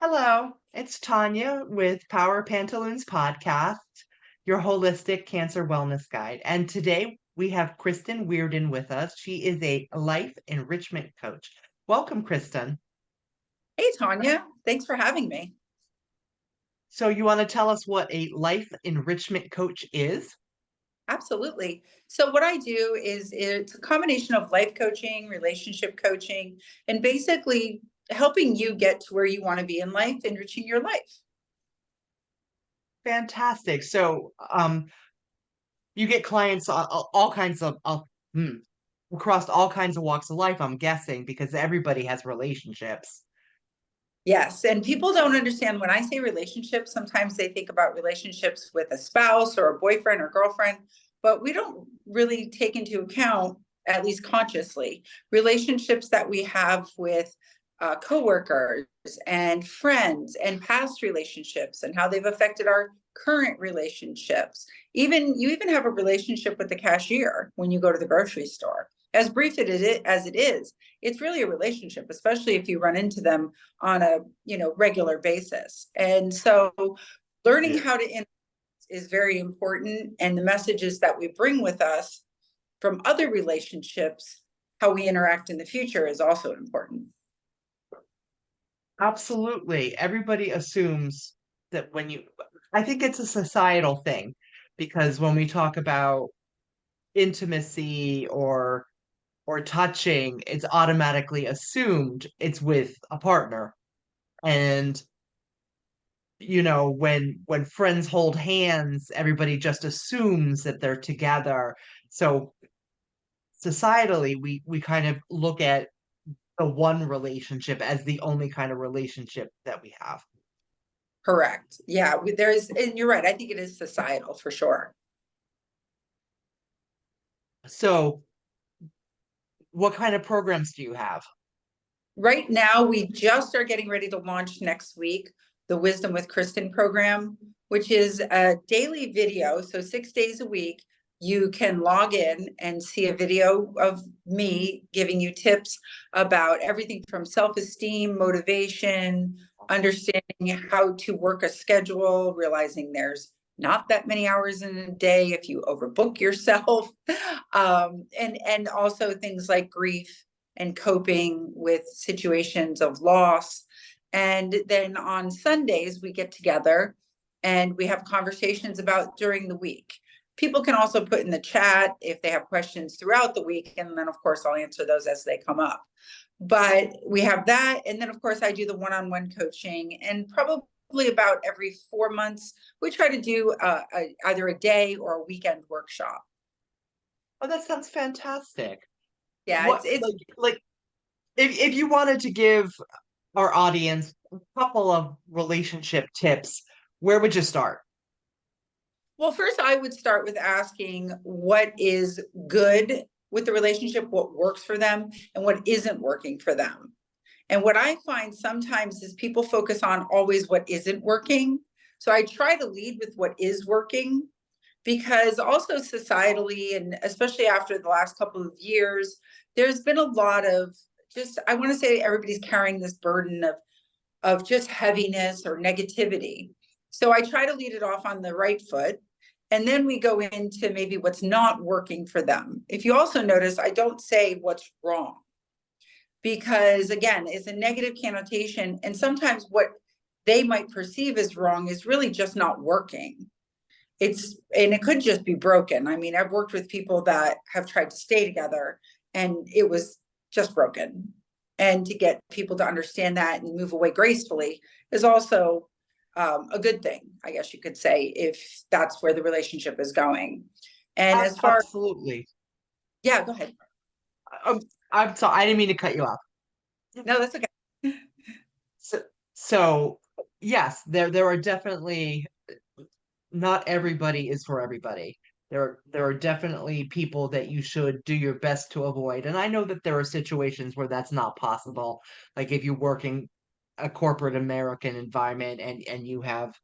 Hello, it's Tanya with Power Pantaloons Podcast, your holistic cancer wellness guide. And today we have Kristin Weardon with us. She is a life enrichment coach. Welcome, Kristin. Hey, Tanya. Thanks for having me. So, you want to tell us what a life enrichment coach is? Absolutely. So, what I do is it's a combination of life coaching, relationship coaching, and basically helping you get to where you want to be in life, enriching your life. Fantastic. So, you get clients all kinds of, across all kinds of walks of life, I'm guessing, because everybody has relationships. Yes. And people don't understand when I say relationships, sometimes they think about relationships with a spouse or a boyfriend or girlfriend, but we don't really take into account, at least consciously, relationships that we have with coworkers and friends and past relationships and how they've affected our current relationships. Even you even have a relationship with the cashier when you go to the grocery store. As brief as it is, it's really a relationship, especially if you run into them on a regular basis. And so learning Yeah. how to interact is very important, and the messages that we bring with us from other relationships, how we interact in the future, is also important. Absolutely. Everybody assumes that I think it's a societal thing because when we talk about intimacy or touching, it's automatically assumed it's with a partner. And when friends hold hands, everybody just assumes that they're together. So societally, we kind of look at the one relationship as the only kind of relationship that we have. Correct. Yeah, there's, and you're right. I think it is societal for sure. So, what kind of programs do you have? Right now, we just are getting ready to launch next week the Wisdom with Kristin program, which is a daily video. So 6 days a week, you can log in and see a video of me giving you tips about everything from self-esteem, motivation, understanding how to work a schedule, realizing there's not that many hours in a day if you overbook yourself, and also things like grief and coping with situations of loss. And then on Sundays, we get together and we have conversations about during the week. People can also put in the chat if they have questions throughout the week. And then, of course, I'll answer those as they come up. But we have that. And then, of course, I do the one on one coaching. And probably about every 4 months, we try to do either a day or a weekend workshop. Oh, that sounds fantastic. Yeah, What it's like if you wanted to give our audience a couple of relationship tips, where would you start? Well, first, I would start with asking what is good with the relationship, what works for them, and what isn't working for them. And what I find sometimes is people focus on always what isn't working. So I try to lead with what is working because also societally, and especially after the last couple of years, there's been a lot of just, I want to say everybody's carrying this burden of just heaviness or negativity. So I try to lead it off on the right foot. And then we go into maybe what's not working for them. If you also notice, I don't say what's wrong because, again, it's a negative connotation. And sometimes what they might perceive as wrong is really just not working. And it could just be broken. I mean, I've worked with people that have tried to stay together and it was just broken. And to get people to understand that and move away gracefully is also a good thing, I guess you could say, if that's where the relationship is going. And as far, Absolutely. yeah, go ahead. Um, I'm sorry, I didn't mean to cut you off. No, that's okay. So, so yes, there are definitely not everybody is for everybody. There are definitely people that you should do your best to avoid. And I know that there are situations where that's not possible. Like if you work in a corporate American environment and you have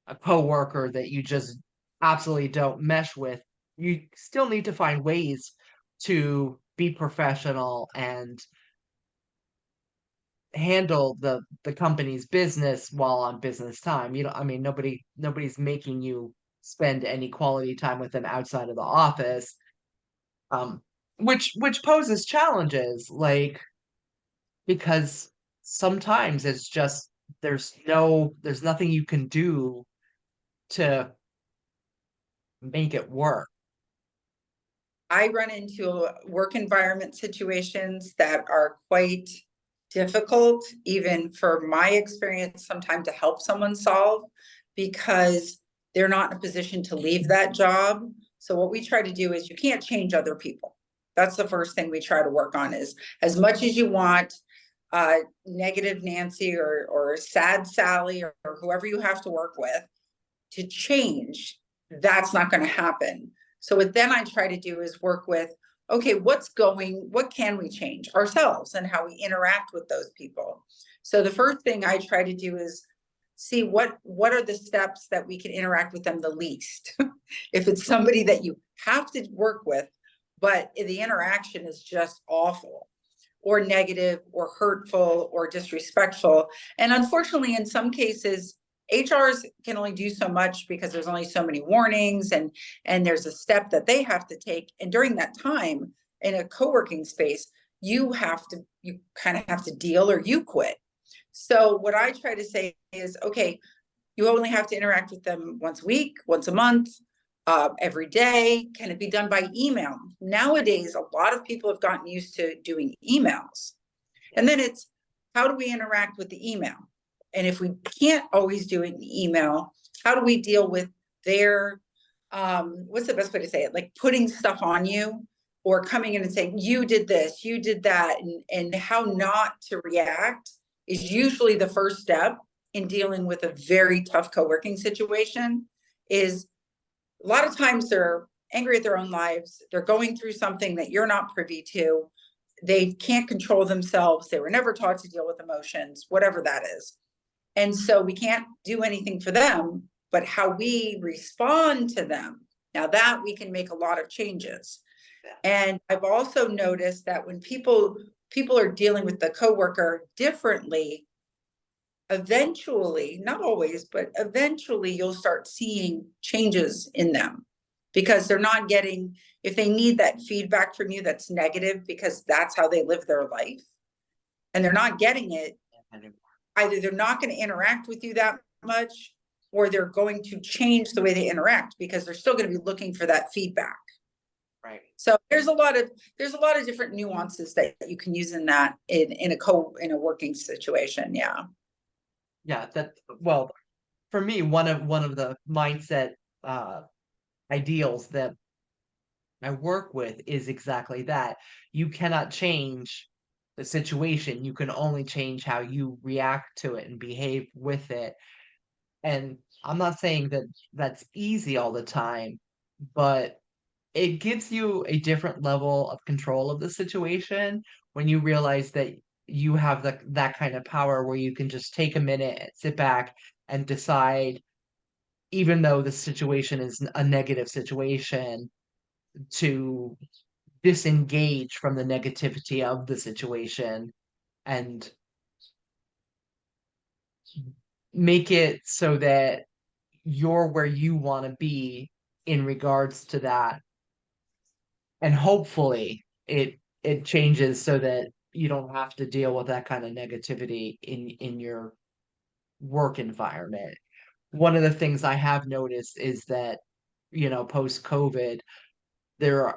a coworker that you just absolutely don't mesh with, you still need to find ways to be professional and handle the company's business while on business time. You know, I mean, nobody's making you spend any quality time with them outside of the office. Um, which poses challenges, like, because sometimes it's just there's nothing you can do to make it work. I run into work environment situations that are quite difficult, even for my experience, sometimes to help someone solve, because they're not in a position to leave that job. So what we try to do is, you can't change other people. That's the first thing we try to work on, is as much as you want negative Nancy or sad Sally, or whoever you have to work with to change, that's not going to happen. So what then I try to do is work with, okay, what can we change ourselves and how we interact with those people. So the first thing I try to do is see what are the steps that we can interact with them the least. If it's somebody that you have to work with, but the interaction is just awful or negative or hurtful or disrespectful. And unfortunately, in some cases, HRs can only do so much because there's only so many warnings, and there's a step that they have to take. And during that time in a co-working space, you kind of have to deal, or you quit. So what I try to say is, okay, you only have to interact with them once a week, once a month, every day. Can it be done by email? Nowadays, a lot of people have gotten used to doing emails. And then it's, how do we interact with the email? And if we can't always do it in email, how do we deal with their, what's the best way to say it? Like putting stuff on you, or coming in and saying, you did this, you did that, and how not to react is usually the first step in dealing with a very tough co-working situation. Is a lot of times they're angry at their own lives. They're going through something that you're not privy to. They can't control themselves. They were never taught to deal with emotions, whatever that is. And so we can't do anything for them, but how we respond to them, now that we can make a lot of changes. And I've also noticed that when people are dealing with the coworker differently, eventually, not always, but eventually you'll start seeing changes in them, because they're not getting, if they need that feedback from you that's negative because that's how they live their life, and they're not getting it, either they're not going to interact with you that much, or they're going to change the way they interact because they're still going to be looking for that feedback. Right. So there's a lot of different nuances that you can use in that in a working situation. Yeah. Yeah, well, for me, one of the mindset uh ideals that I work with is exactly that. You cannot change the situation. You can only change how you react to it and behave with it. And I'm not saying that that's easy all the time, but it gives you a different level of control of the situation when you realize that you have that kind of power where you can just take a minute and sit back and decide, even though the situation is a negative situation, to disengage from the negativity of the situation and make it so that you're where you want to be in regards to that. And hopefully it changes so that you don't have to deal with that kind of negativity in your work environment. One of the things I have noticed is that, post COVID, there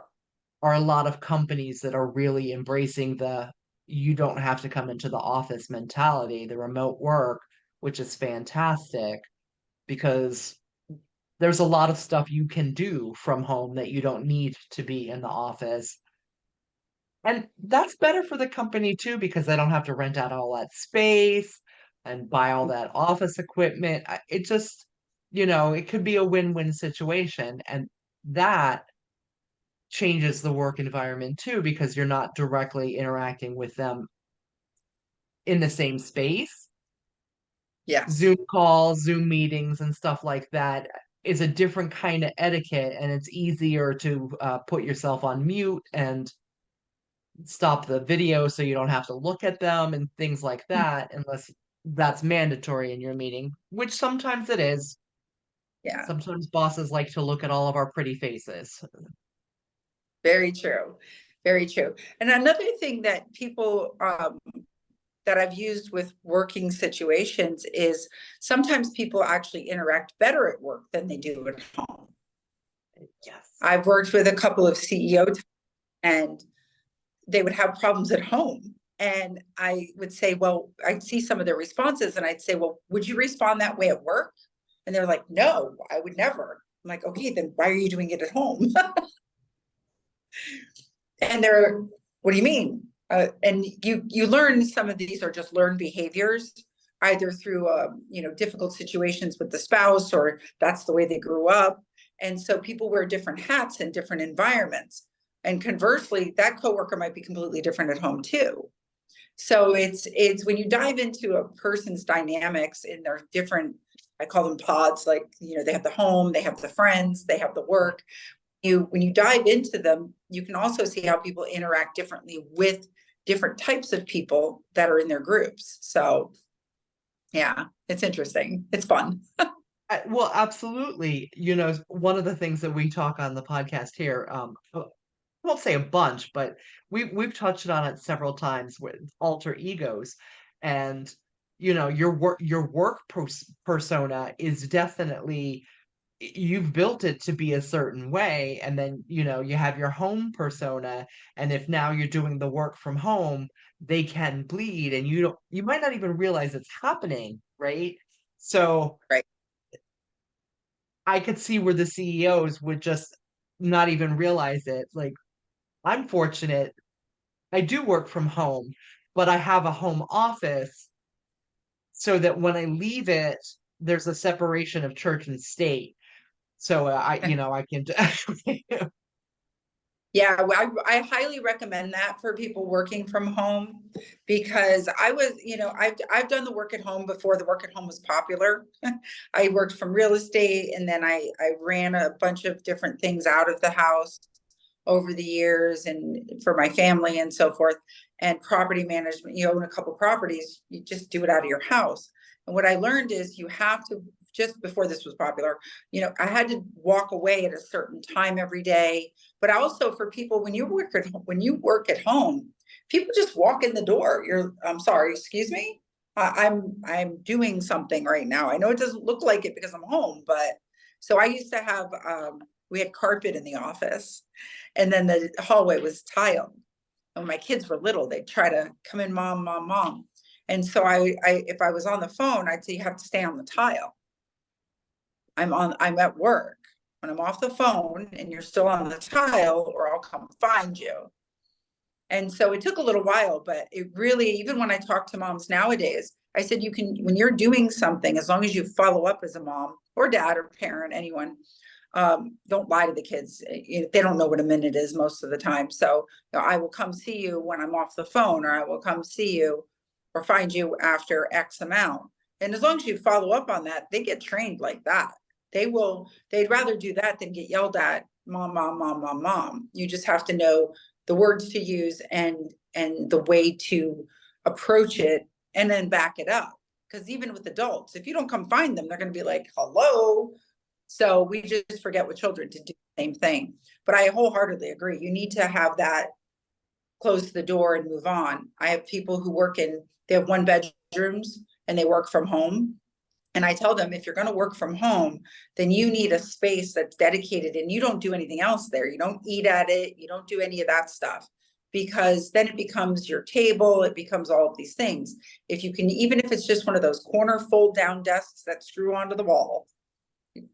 are a lot of companies that are really embracing the you don't have to come into the office mentality, the remote work, which is fantastic, because there's a lot of stuff you can do from home that you don't need to be in the office. And that's better for the company too, because they don't have to rent out all that space and buy all that office equipment. It just, it could be a win-win situation. And that changes the work environment too, because you're not directly interacting with them in the same space. Yes. Zoom calls, Zoom meetings, and stuff like that is a different kind of etiquette, and it's easier to put yourself on mute and stop the video so you don't have to look at them and things like that, unless that's mandatory in your meeting, which sometimes it is. Yeah, Sometimes bosses like to look at all of our pretty faces. very true. Very true. And another thing that people that I've used with working situations is sometimes people actually interact better at work than they do at home. Yes. I've worked with a couple of CEOs and they would have problems at home. And I would say, well, I'd see some of their responses and I'd say, well, would you respond that way at work? And they're like, no, I would never. I'm like, okay, then why are you doing it at home? And they're, what do you mean? And you learn some of these are just learned behaviors, either through difficult situations with the spouse, or that's the way they grew up. And so people wear different hats in different environments. And conversely, that coworker might be completely different at home too. So it's when you dive into a person's dynamics in their different, I call them pods, like they have the home, they have the friends, they have the work. When you dive into them, you can also see how people interact differently with different types of people that are in their groups. So yeah, it's interesting. It's fun. Well, absolutely. One of the things that we talk on the podcast here, I won't say a bunch, but we've touched on it several times with alter egos, and your work persona is definitely, you've built it to be a certain way, and then you have your home persona, and if now you're doing the work from home, they can bleed, and you might not even realize it's happening, right? So Right. I could see where the CEOs would just not even realize it. Like, I'm fortunate, I do work from home, but I have a home office so that when I leave it, there's a separation of church and state. So I can. Yeah, I highly recommend that for people working from home because I've done the work at home before the work at home was popular. I worked from real estate and then I ran a bunch of different things out of the house over the years and for my family and so forth. And property management, you own a couple properties, you just do it out of your house. And what I learned is you have to, just before this was popular, I had to walk away at a certain time every day. But also for people, when you work at home, people just walk in the door. I'm sorry, excuse me. I'm doing something right now. I know it doesn't look like it because I'm home, but so I used to have we had carpet in the office, and then the hallway was tiled. And when my kids were little, they'd try to come in, mom, mom, mom. And so I if I was on the phone, I'd say you have to stay on the tile. I'm at work. When I'm off the phone and you're still on the tile, or I'll come find you. And so it took a little while, but it really, even when I talk to moms nowadays, I said, you can, when you're doing something, as long as you follow up as a mom or dad or parent, anyone, don't lie to the kids. They don't know what a minute is most of the time. So I will come see you when I'm off the phone, or I will come see you or find you after X amount. And as long as you follow up on that, they get trained like that. They'd rather do that than get yelled at, mom, mom, mom, mom, mom. You just have to know the words to use and the way to approach it and then back it up. Because even with adults, if you don't come find them, they're going to be like, hello. So we just forget with children to do the same thing. But I wholeheartedly agree. You need to have that, close the door and move on. I have people who they have one bedrooms and they work from home. And I tell them, if you're going to work from home, then you need a space that's dedicated and you don't do anything else there. You don't eat at it. You don't do any of that stuff, because then it becomes your table. It becomes all of these things. If you can, even if it's just one of those corner fold down desks that screw onto the wall,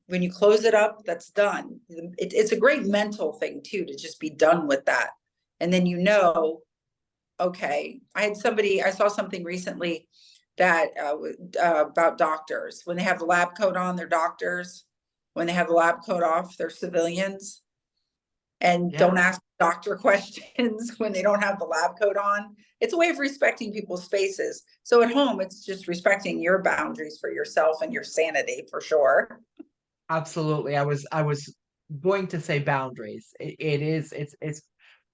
when you close it up, that's done. It's a great mental thing too, to just be done with that. And then okay, I saw something recently that about doctors. When they have the lab coat on, they're doctors. When they have the lab coat off, they're civilians. And Yeah. don't ask doctor questions when they don't have the lab coat on. It's a way of respecting people's spaces. So at home, it's just respecting your boundaries for yourself and your sanity for sure. Absolutely. I was going to say boundaries. It is it's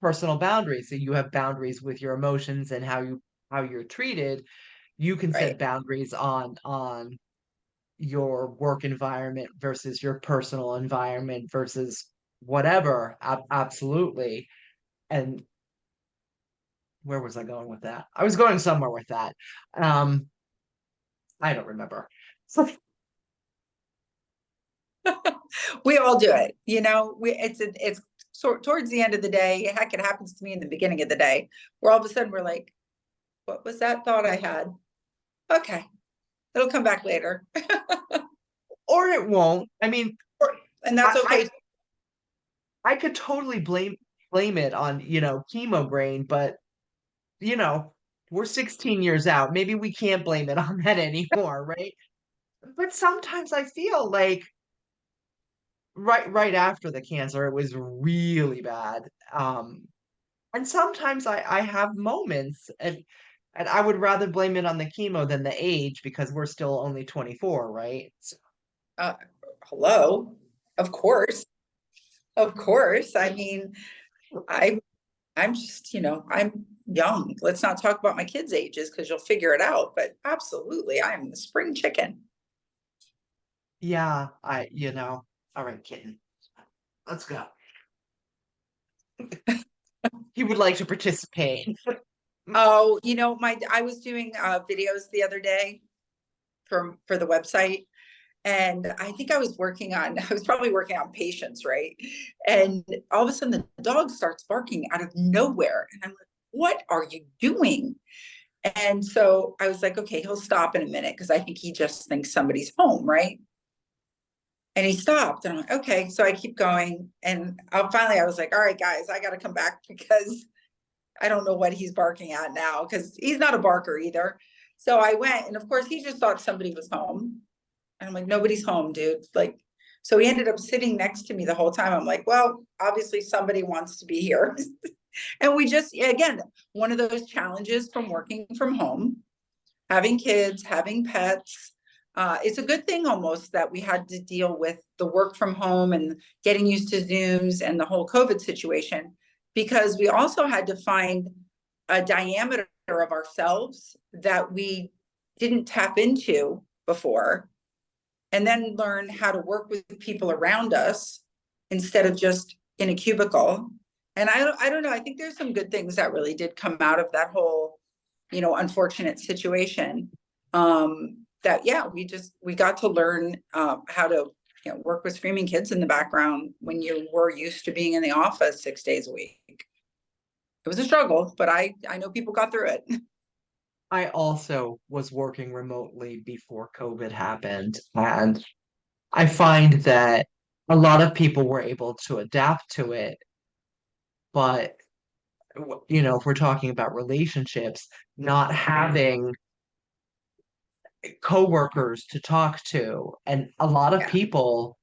personal boundaries. So you have boundaries with your emotions and how you're treated. You can Right. set boundaries on your work environment versus your personal environment versus whatever. Absolutely. And where was I going with that? I was going somewhere with that. Um, I don't remember. We all do it, you know, it's sort towards the end of the day. Heck, it happens to me in the beginning of the day, where all of a sudden we're like, what was that thought I had? Okay, it'll come back later. Or it won't. I mean, And that's I okay. I could totally blame it on, chemo brain, but you know, we're 16 years out. Maybe we can't blame it on that anymore, right? But sometimes I feel like right after the cancer, it was really bad. And sometimes I have moments and I would rather blame it on the chemo than the age because we're still only 24, right? Uh, hello, of course, of course. I mean, I I'm just, I'm young. Let's not talk about my kids' ages because you'll figure it out. But absolutely, I'm the spring chicken. Yeah, all right, kitten, let's go. He would like to participate. Oh, I was doing videos the other day for the website, and I think I was probably working on patience, right? And all of a sudden the dog starts barking out of nowhere. And I'm like, what are you doing? And so I was like, okay, he'll stop in a minute because I think he just thinks somebody's home, right? And he stopped, and I'm like, okay. So I keep going, and finally I was like, all right, guys, I got to come back because I don't know what he's barking at now because he's not a barker either. So I went, and of course he just thought somebody was home. And I'm like, nobody's home, dude. Like, so he ended up sitting next to me the whole time. I'm like, well, obviously somebody wants to be here. And we just, again, one of those challenges from working from home, having kids, having pets. It's a good thing almost that we had to deal with the work from home and getting used to Zooms and the whole COVID situation, because we also had to find a diameter of ourselves that we didn't tap into before, and then learn how to work with people around us instead of just in a cubicle. And I don't know, I think there's some good things that really did come out of that whole, unfortunate situation. That yeah, we got to learn how to work with screaming kids in the background when you were used to being in the office 6 days a week. It was a struggle, but I know people got through it. I also was working remotely before COVID happened, and I find that a lot of people were able to adapt to it, but if we're talking about relationships, not having coworkers to talk to, and a lot of Yeah, people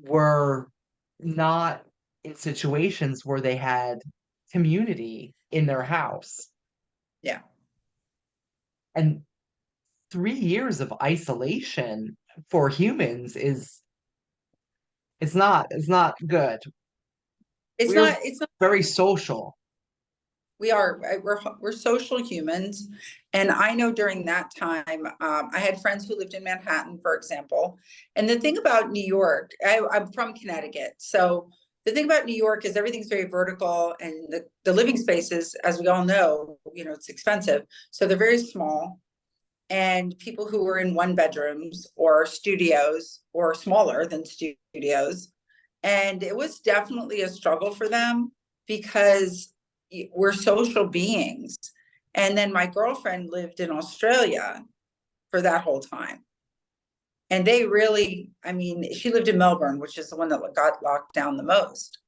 were not in situations where they had community in their house. yeah. And 3 years of isolation for humans is it's not good. It's We're not, it's not very social. We are, right? We're social humans. And I know during that time, I had friends who lived in Manhattan, for example. And the thing about New York, I'm from Connecticut. So the thing about New York is everything's very vertical, and the living spaces, as we all know, it's expensive. So they're very small. And people who were in one bedrooms or studios or smaller than studios. And it was definitely a struggle for them because we're social beings. And then my girlfriend lived in Australia for that whole time. And they really, I mean, she lived in Melbourne, which is the one that got locked down the most.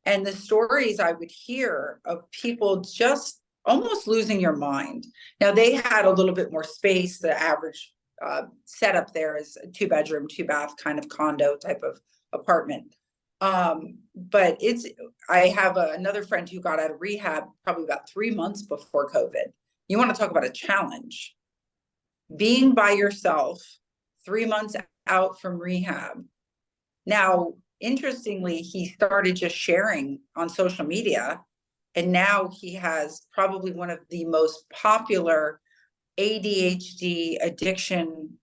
And the stories I would hear of people just almost losing your mind. Now, they had a little bit more space. The average setup there is a 2 bedroom, 2 bath kind of condo type of apartment. But I have another friend who got out of rehab probably about 3 months before COVID. You want to talk about a challenge? Being by yourself 3 months out from rehab. Now, interestingly, he started just sharing on social media, And now he has probably one of the most popular ADHD addiction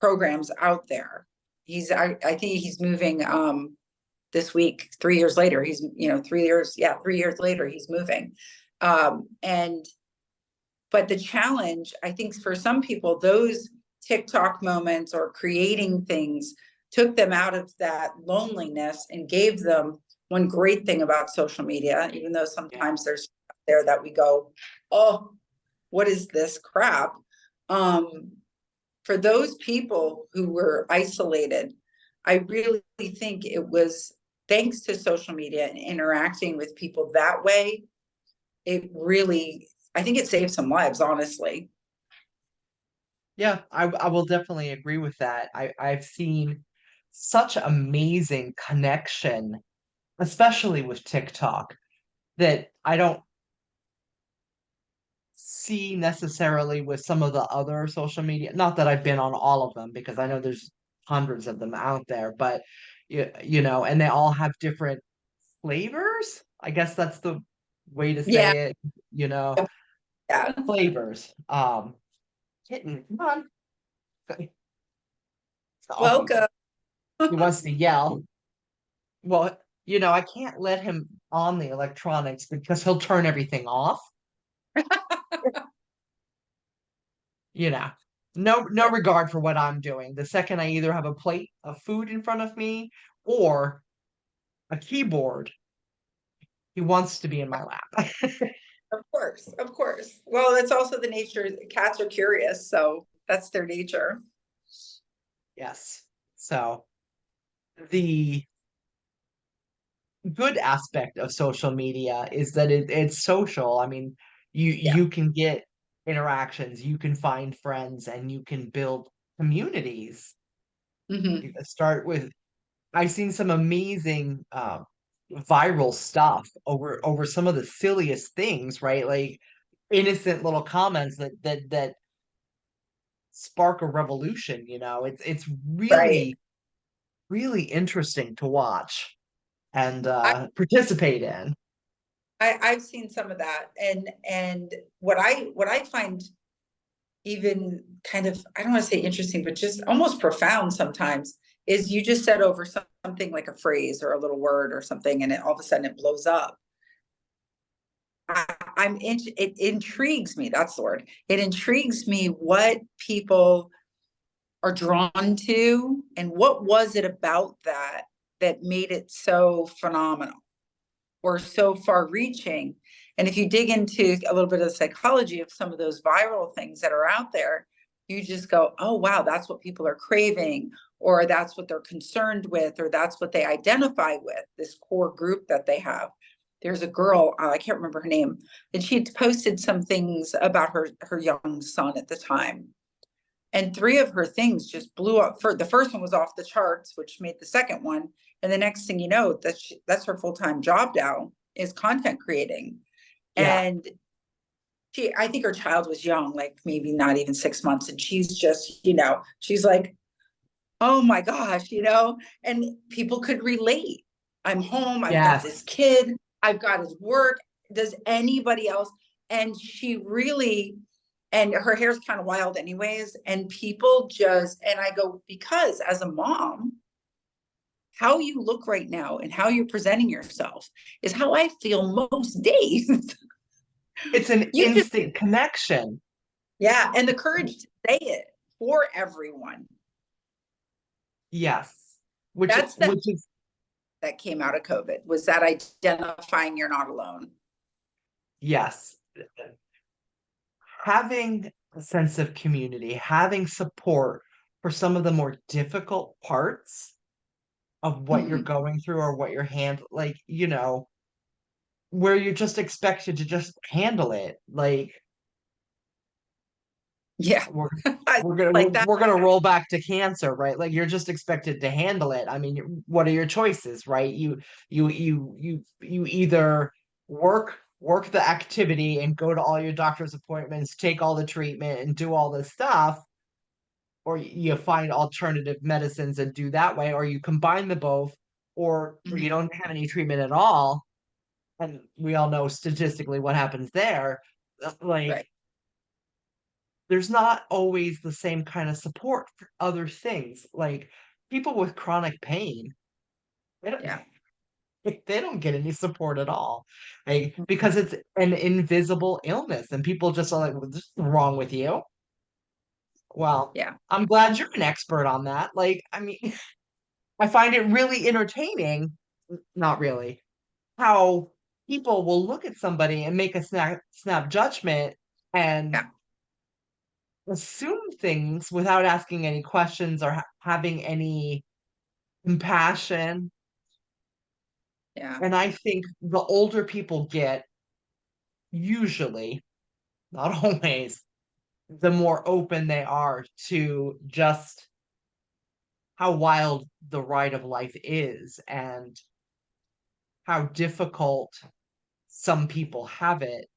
programs out there. I think he's moving this week, 3 years later. He's, 3 years, yeah, 3 years later, he's moving. And but the challenge, I think for some people, those TikTok moments or creating things took them out of that loneliness and gave them one great thing about social media, even though Yeah. sometimes there's there that we go, oh, what is this crap? Um, for those people who were isolated, I really think it was thanks to social media and interacting with people that way. It really, I think it saved some lives, honestly. Yeah, I will definitely agree with that. I've seen such amazing connection, especially with TikTok, that I don't see necessarily with some of the other social media. Not that I've been on all of them because I know there's hundreds of them out there, but and they all have different flavors. I guess that's the way to Yeah, say it, you know, yeah. flavors. Kitten, come on. Oh, Welcome. he wants to yell. Well, I can't let him on the electronics because he'll turn everything off. You know, no regard for what I'm doing. The second I either have a plate of food in front of me or a keyboard, he wants to be in my lap. Of course, of course. Well, that's also the nature. Cats are curious, so that's their nature. Yes. So the good aspect of social media is that it's social. I mean, you Yeah. you can get interactions, you can find friends, and you can build communities. You Hmm. can start with I've seen some amazing viral stuff over some of the silliest things, right? Like innocent little comments that spark a revolution, It's Right. really, really interesting to watch and I, participate in. I've seen some of that, and what I find even kind of, I don't want to say interesting, but just almost profound sometimes, is you just said over something like a phrase or a little word or something, and it all of a sudden it blows up. It intrigues me. That's the word. It intrigues me what people are drawn to, and what was it about that that made it so phenomenal or so far reaching. And if you dig into a little bit of the psychology of some of those viral things that are out there, you just go, oh, wow, that's what people are craving, or that's what they're concerned with, or that's what they identify with, this core group that they have. There's a girl, I can't remember her name, and she had posted some things about her young son at the time. And three of her things just blew up. For the first one was off the charts, which made the second one. And the next thing you know, that's her full-time job now, is content creating. Yeah. And I think her child was young, like maybe not even 6 months. And she's just, she's like, oh my gosh, and people could relate. I'm home, I've got this Yes. kid, I've got his work. Does anybody else? And she really, and her hair's kind of wild anyways. And people just, and I go, because as a mom, how you look right now and how you're presenting yourself is how I feel most days. It's an You just, instant connection. yeah. And the courage to say it for everyone. Yes. Which That's the which is that came out of COVID, was that identifying you're not alone. yes. Having a sense of community, having support for some of the more difficult parts of what you're Mhm. going through or what you're like, where you're just expected to just handle it. Like Yeah. we're I we're gonna like that. we're gonna roll back to cancer, right? Like you're just expected to handle it. I mean, what are your choices, right? You either work the activity and go to all your doctor's appointments, take all the treatment and do all this stuff, or you find alternative medicines and do that way, or you combine the both, or you Mhm. don't have any treatment at all and we all know statistically what happens there. Like, Right. there's not always the same kind of support for other things. Like people with chronic pain, they don't, Yeah. they don't get any support at all. Like, because it's an invisible illness and people just are like, what's wrong with you? Well, Yeah. I'm glad you're an expert on that. Like, I mean, I find it really entertaining, not really, how people will look at somebody and make a snap judgment and Yeah. assume things without asking any questions or having any compassion. Yeah. And I think the older people get, usually, not always, the more open they are to just how wild the ride of life is and how difficult some people have it.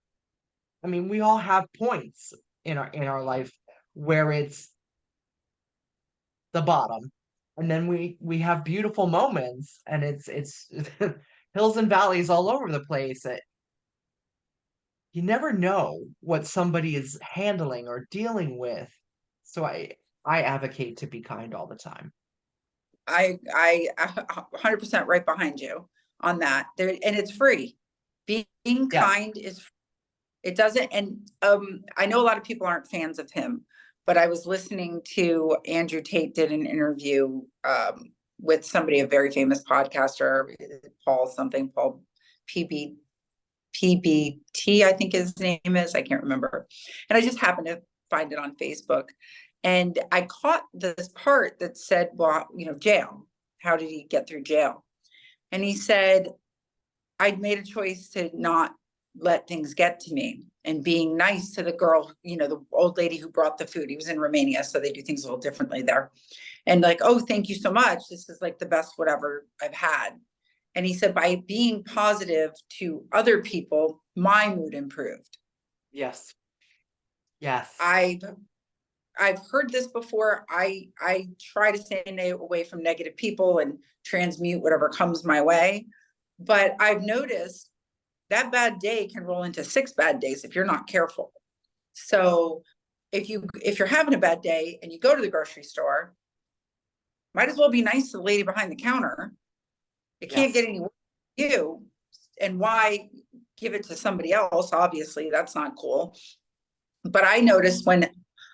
I mean, we all have points in our life where it's the bottom. And then we have beautiful moments and it's hills and valleys all over the place. You never know what somebody is handling or dealing with. So I advocate to be kind all the time. I 100% right behind you on that. There, and it's free. Being Yes. kind is, it doesn't, and I know a lot of people aren't fans of him, but I was listening to Andrew Tate did an interview with somebody, a very famous podcaster, Paul something, Paul PB PBT, I think his name is. I can't remember. And I just happened to find it on Facebook. And I caught this part that said, well, jail. How did he get through jail? And he said, I'd made a choice to not let things get to me and being nice to the girl, the old lady who brought the food. He was in Romania, so they do things a little differently there. And like, oh, thank you so much. This is like the best whatever I've had. And he said, by being positive to other people, my mood improved. Yes. Yes. I've I've heard this before. I try to stay away from negative people and transmute whatever comes my way. But I've noticed that bad day can roll into 6 bad days if you're not careful. So if you're having a bad day and you go to the grocery store, might as well be nice to the lady behind the counter. It can't get Yes. any worse than you. And why give it to somebody else? Obviously, that's not cool. But I notice when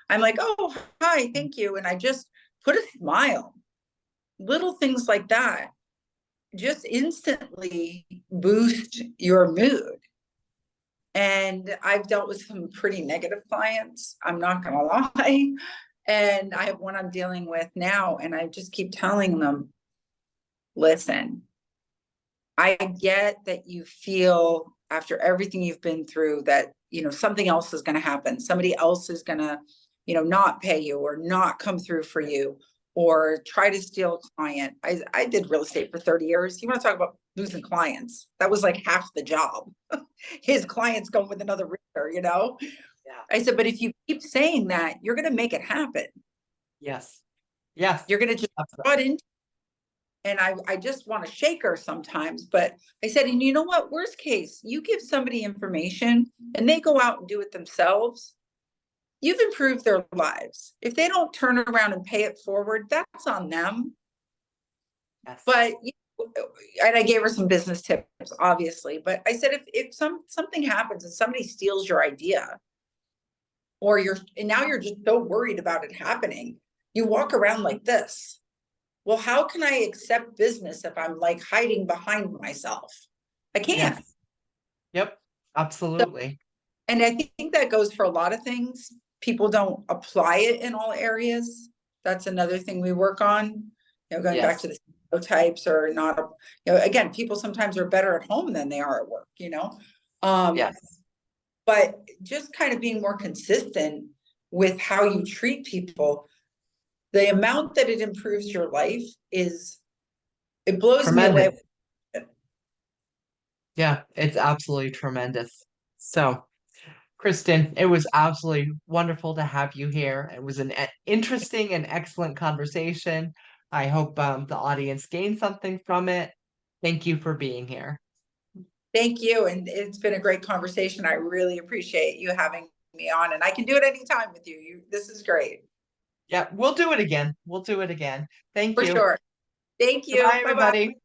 I'm like, oh, hi, thank you. And I just put a smile, little things like that just instantly boost your mood. And I've dealt with some pretty negative clients. I'm not going to lie. And I have one I'm dealing with now. And I just keep telling them, listen, I get that you feel after everything you've been through that, something else is going to happen. Somebody else is going to, not pay you or not come through for you or try to steal a client. I did real estate for 30 years. You want to talk about losing clients? That was like half the job. His clients going with another realtor. Yeah. I said, but if you keep saying that, you're going to make it happen. Yes. Yes. You're going to just Absolutely. brought into, and I just want to shake her sometimes. But I said, and you know what? Worst case, you give somebody information and they go out and do it themselves. You've improved their lives. If they don't turn around and pay it forward, that's on them. Yes. But and I gave her some business tips, obviously. But I said, if something happens and somebody steals your idea, or and now you're just so worried about it happening, you walk around like this. Well, how can I accept business if I'm like hiding behind myself? I can't. Yes. Yep. So, Absolutely. and I think that goes for a lot of things. People don't apply it in all areas. That's another thing we work on. Going back Yes. to the stereotypes or not. Again, people sometimes are better at home than they are at work. Um, Yes. but just kind of being more consistent with how you treat people, the amount that it improves your life it blows me away. Tremendous. Yeah, it's absolutely tremendous. So, Kristen, it was absolutely wonderful to have you here. It was an interesting and excellent conversation. I hope the audience gained something from it. Thank you for being here. Thank you. And it's been a great conversation. I really appreciate you having me on, and I can do it anytime with you. This is great. Yeah, we'll do it again. We'll do it again. Thank For you. sure. Thank you. Goodbye, Bye-bye. everybody.